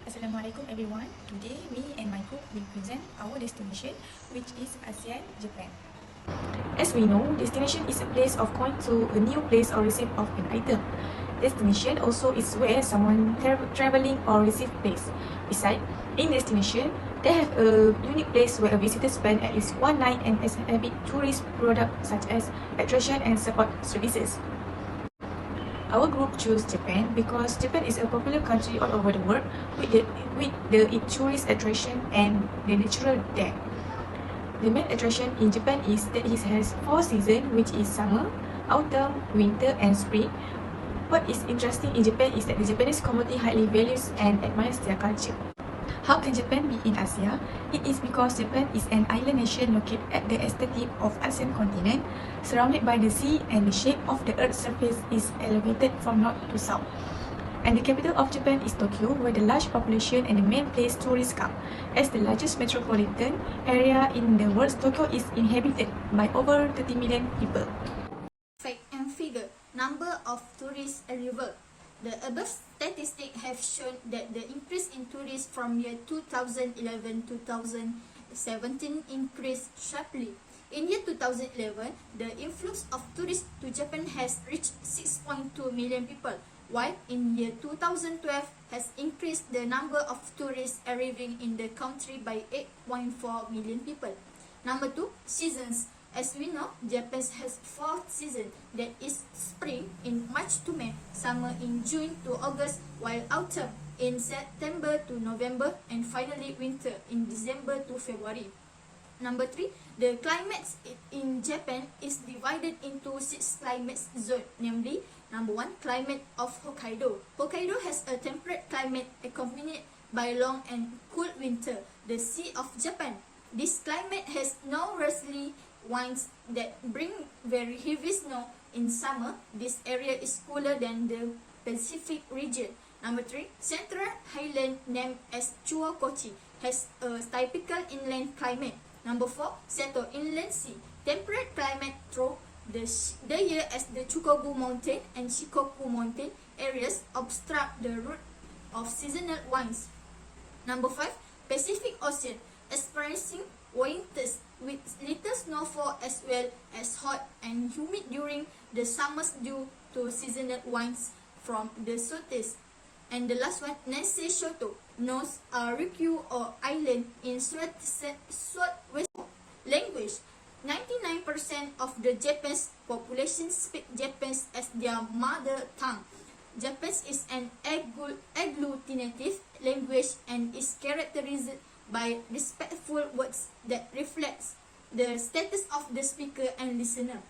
Assalamualaikum everyone. Today, me and my group will present our destination, which is ASEAN, Japan. As we know, destination is a place of going to a new place or receive of an item. Destination also is where someone traveling or receive place. Besides, in destination, they have a unique place where a visitor spend at least one night and exhibit tourist products such as attraction and support services. Our group chose Japan because Japan is a popular country all over the world with the tourist attraction and the natural there. The main attraction in Japan is that it has 4 seasons, which is summer, autumn, winter, and spring. What is interesting in Japan is that the Japanese community highly values and admires their culture. How can Japan be in Asia? It is because Japan is an island nation located at the eastern tip of ASEAN continent, surrounded by the sea, and the shape of the Earth's surface is elevated from north to south. And the capital of Japan is Tokyo, where the large population and the main place tourists come. As the largest metropolitan area in the world, Tokyo is inhabited by over 30 million people. Fact and figure. Number of tourist arrival. The above statistics have shown that the increase in tourists from year 2011-2017 increased sharply. In year 2011, the influx of tourists to Japan has reached 6.2 million people, while in year 2012 has increased the number of tourists arriving in the country by 8.4 million people. Number 2, seasons. As we know, Japan has 4 seasons, that is spring in March to May, summer in June to August, while autumn in September to November, and finally winter in December to February. Number 3, the climate in Japan is divided into 6 climate zones, namely, number 1, climate of Hokkaido. Hokkaido has a temperate climate accompanied by long and cool winter, the Sea of Japan. This climate has northerly winds that bring very heavy snow in summer. This area is cooler than the Pacific region. Number 3, Central Highland, named as Chuokochi, has a typical inland climate. Number 4, Seto Inland Sea, temperate climate through the year, as the Chukobu Mountain and Shikoku Mountain areas obstruct the route of seasonal winds. Number 5, Pacific Ocean, experiencing winters with little snowfall as well as hot and humid during the summers due to seasonal winds from the southeast. And the last one, Nansei Shoto, knows a Ryukyu or island in southwest. Language. 99% of the Japanese population speak Japanese as their mother tongue. Japanese is an agglutinative language and is characterized by respectful words that reflects the status of the speaker and listener.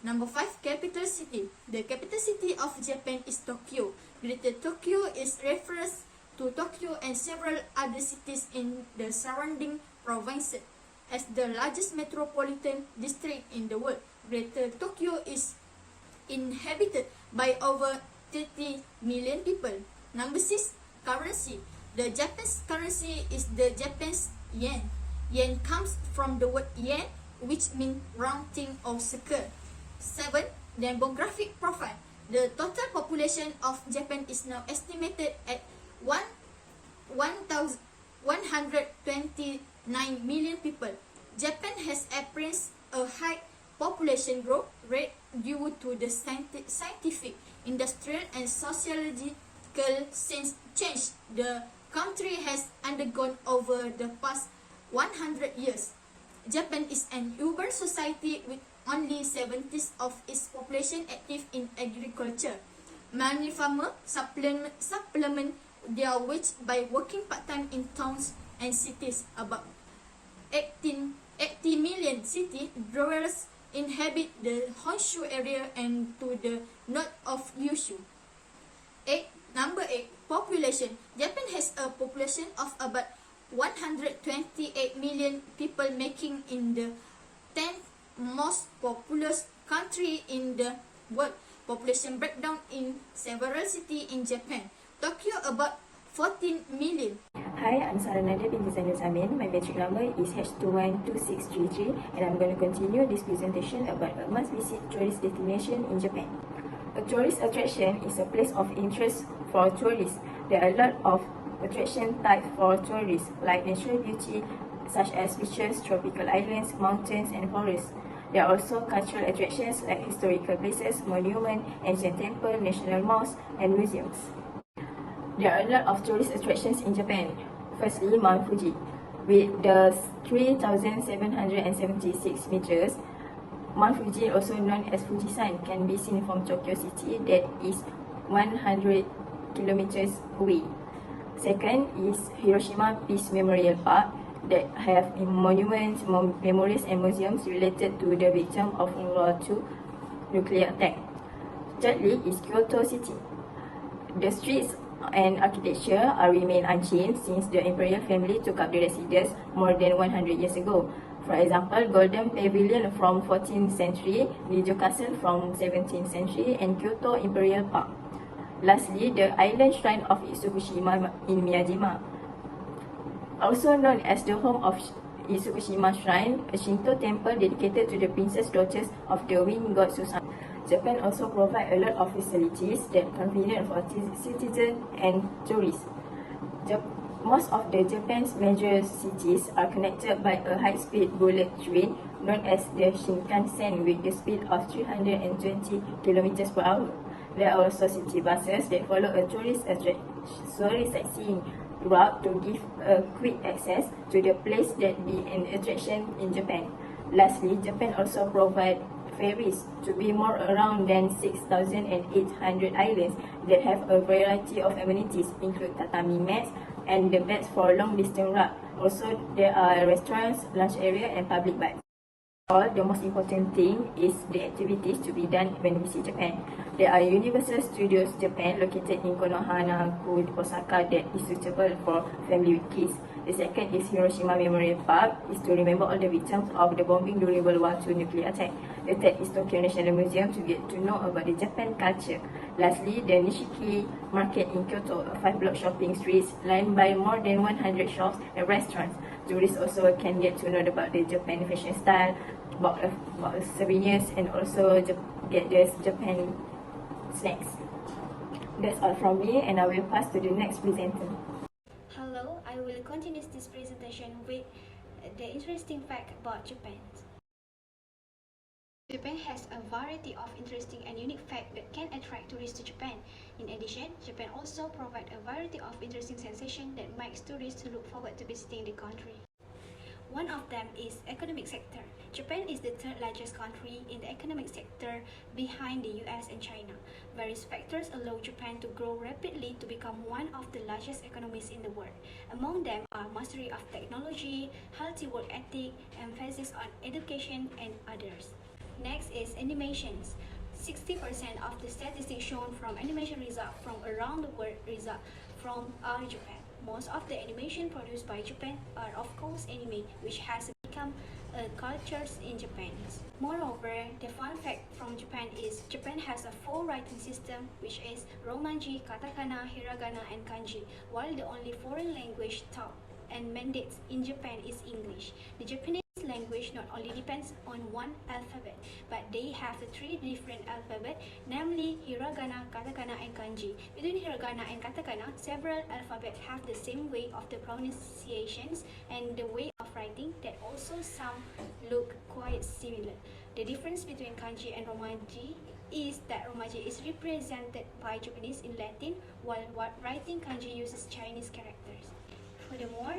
Number 5, capital city. The capital city of Japan is Tokyo. Greater Tokyo is refers to Tokyo and several other cities in the surrounding provinces. As the largest metropolitan district in the world, Greater Tokyo is inhabited by over 30 million people. Number 6, currency. The Japanese currency is the Japanese yen. Yen comes from the word yen, which means round thing or circle. 7, demographic profile. The total population of Japan is now estimated at 129 million people. Japan has experienced a high population growth rate due to the scientific, industrial, and sociological change the country has undergone over the past 100 years. Japan is an urban society with only 70% of its population active in agriculture. Many farmers supplement their wage by working part-time in towns and cities. About 80 million city dwellers inhabit the Honshu area and to the north of Kyushu. Number 8, population. Japan has a population of about 128 million people, making in the 10th most populous country in the world. Population breakdown in several cities in Japan. Tokyo about 14 million. Hi, I'm Sarah Nadia binti Zainal Zamin. My metric number is H212633, and I'm going to continue this presentation about a must-visit tourist destination in Japan. A tourist attraction is a place of interest for tourists. There are a lot of attraction types for tourists, like natural beauty such as beaches, tropical islands, mountains, and forests. There are also cultural attractions like historical places, monuments, ancient temples, national mosques, and museums. There are a lot of tourist attractions in Japan. Firstly, Mount Fuji. With the 3,776 meters, Mount Fuji, also known as Fujisan, can be seen from Tokyo City, that is 100 kilometers away. Second is Hiroshima Peace Memorial Park, that have monuments, memorials, and museums related to the victim of World War II nuclear attack. Thirdly is Kyoto City. The streets and architecture remain unchanged since the imperial family took up the residence more than 100 years ago. For example, Golden Pavilion from 14th century, Nijo Castle from 17th century, and Kyoto Imperial Park. Lastly, the island shrine of Itsukushima in Miyajima. Also known as the home of Itsukushima Shrine, a Shinto temple dedicated to the princess daughters of the wind god Susanoo. Japan also provides a lot of facilities that are convenient for citizens and tourists. Most of Japan's major cities are connected by a high-speed bullet train known as the Shinkansen with the speed of 320 km per hour. There are also city buses that follow a tourist sightseeing route to give a quick access to the place that be an attraction in Japan. Lastly, Japan also provides ferries to be more around than 6,800 islands that have a variety of amenities, include tatami mats and the beds for long distance route. Also, there are restaurants, lunch area, and public baths. The most important thing is the activities to be done when we see Japan. There are Universal Studios Japan located in Konohana-ku, Osaka, that is suitable for family with kids. The second is Hiroshima Memorial Park, is to remember all the victims of the bombing during World War II nuclear attack. The third is Tokyo National Museum to get to know about the Japan culture. Lastly, the Nishiki Market in Kyoto, a 5-block shopping streets lined by more than 100 shops and restaurants. Tourists also can get to know about the Japan fashion style, about souvenirs, and also get the Japan snacks. That's all from me, and I will pass to the next presenter. Hello, I will continue this presentation with the interesting fact about Japan. Japan has a variety of interesting and unique facts that can attract tourists to Japan. In addition, Japan also provides a variety of interesting sensations that makes tourists look forward to visiting the country. One of them is economic sector. Japan is the third largest country in the economic sector behind the US and China. Various factors allow Japan to grow rapidly to become one of the largest economies in the world. Among them are mastery of technology, healthy work ethic, emphasis on education, and others. Next is animations. 60% of the statistics shown from animation results from around the world result from Japan. Most of the animation produced by Japan are of course anime, which has become a culture in Japan. Moreover, the fun fact from Japan is Japan has a 4 writing system, which is Romanji, Katakana, Hiragana, and Kanji, while the only foreign language taught and mandates in Japan is English. The Japanese language not only depends on one alphabet, but they have the 3 different alphabets, namely Hiragana, Katakana, and Kanji. Between Hiragana and Katakana, several alphabets have the same way of the pronunciations and the way of writing that also some look quite similar. The difference between Kanji and Romaji is that Romaji is represented by Japanese in Latin, while writing Kanji uses Chinese characters. Furthermore,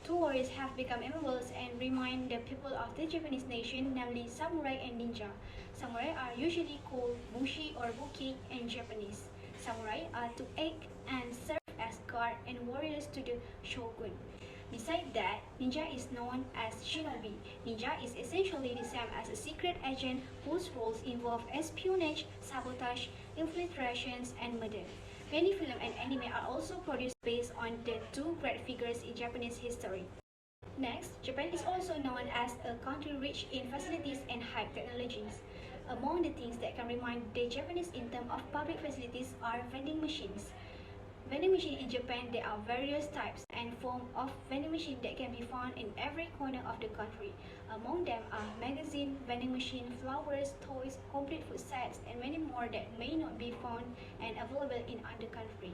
2 warriors have become emblems and remind the people of the Japanese nation, namely samurai and ninja. Samurai are usually called bushi or buki in Japanese. Samurai are to act and serve as guard and warriors to the shogun. Besides that, ninja is known as shinobi. Ninja is essentially the same as a secret agent whose roles involve espionage, sabotage, infiltrations, and murder. Many films and anime are also produced based on the 2 great figures in Japanese history. Next, Japan is also known as a country rich in facilities and high technologies. Among the things that can remind the Japanese in terms of public facilities are vending machines. Vending machines in Japan, there are various types and forms of vending machine that can be found in every corner of the country. Among them are magazine, vending machine, flowers, toys, complete food sets, and many more that may not be found and available in other countries.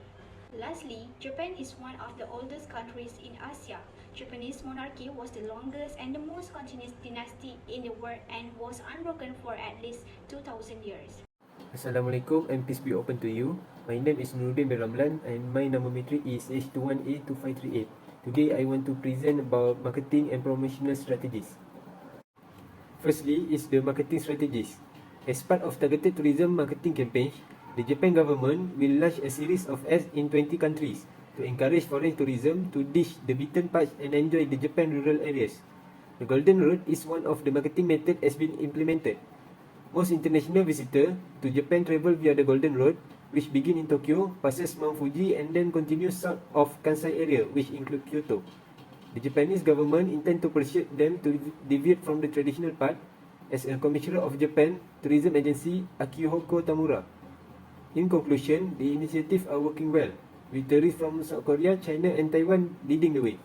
Lastly, Japan is one of the oldest countries in Asia. Japanese monarchy was the longest and the most continuous dynasty in the world and was unbroken for at least 2000 years. Assalamualaikum and peace be open to you. My name is Nuruddin bin Ramlan and my number matric is H21A2538. Today I want to present about marketing and promotional strategies. Firstly is the marketing strategies. As part of targeted tourism marketing campaigns, the Japan government will launch a series of ads in 20 countries to encourage foreign tourism to ditch the beaten paths and enjoy the Japan rural areas. The Golden Road is one of the marketing methods has been implemented. Most international visitors to Japan travel via the Golden Road, which begin in Tokyo, passes Mount Fuji and then continues south of Kansai area, which include Kyoto. The Japanese government intend to persuade them to deviate from the traditional path, as a Commissioner of Japan Tourism Agency Akihoko Tamura. In conclusion, the initiatives are working well, with tourists from South Korea, China and Taiwan leading the way.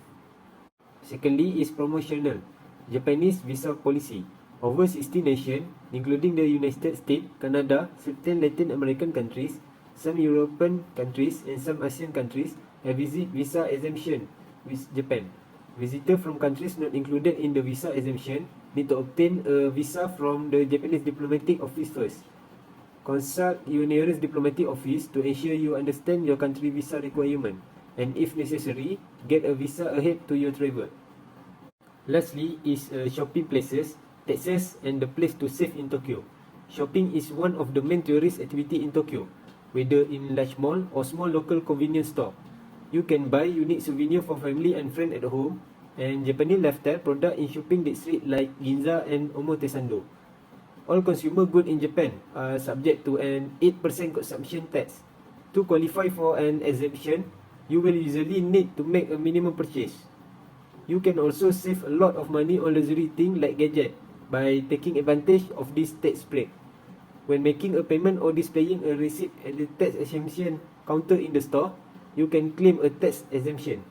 Secondly is promotional. Japanese visa policy. Over 60 nations, including the United States, Canada, certain Latin American countries, some European countries and some Asian countries have visa exemption with Japan. Visitors from countries not included in the visa exemption need to obtain a visa from the Japanese diplomatic office first. Consult your nearest diplomatic office to ensure you understand your country visa requirement, and if necessary, get a visa ahead to your travel. Lastly is shopping places, taxes and the place to save in Tokyo. Shopping is one of the main tourist activity in Tokyo, whether in large mall or small local convenience store. You can buy unique souvenir for family and friends at home, and Japanese lifestyle product in shopping district like Ginza and Omotesando. All consumer goods in Japan are subject to an 8% consumption tax. To qualify for an exemption, you will usually need to make a minimum purchase. You can also save a lot of money on luxury things like gadgets by taking advantage of this tax break. When making a payment or displaying a receipt at the tax exemption counter in the store, you can claim a tax exemption.